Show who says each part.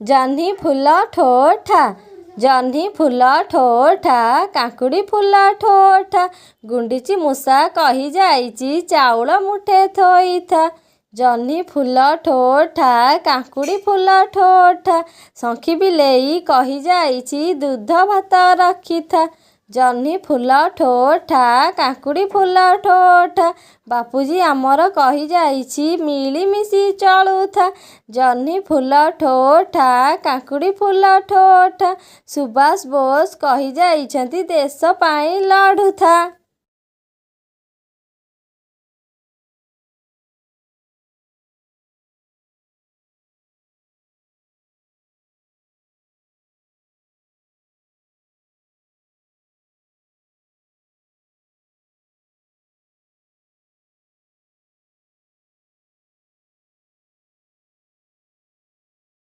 Speaker 1: ଜହ୍ନି ଫୁଲ ଠୋଠା ଜହ୍ନି ଫୁଲ ଠୋଠା କାକୁଡ଼ି ଫୁଲ ଠୋଠା ଗୁଣ୍ଡିଚି ମୂଷା କହିଯାଇଛି ଚାଉଳ ମୁଠେ ଥୋଇଥା। ଜହ୍ନି ଫୁଲ ଠୋଠା କାକୁଡ଼ି ଫୁଲ ଠୋଠା ଶଙ୍ଖି ବିଲେଇ କହିଯାଇଛି ଦୁଧ ଭାତ ରଖିଥା। ଜହ୍ନି ଫୁଲ ଠୋଠା କାକୁଡ଼ି ଫୁଲ ଠୋଠା ବାପୁଜୀ ଆମର କହିଯାଇଛି ମିଳିମିଶି ଚଳୁଥା। ଜହ୍ନି ଫୁଲ ଠୋଠା କାକୁଡ଼ି ଫୁଲ ଠୋଠା ସୁଭାଷ ବୋଷ କହିଯାଇଛନ୍ତି ଦେଶ ପାଇଁ ଲଢ଼ୁଥା।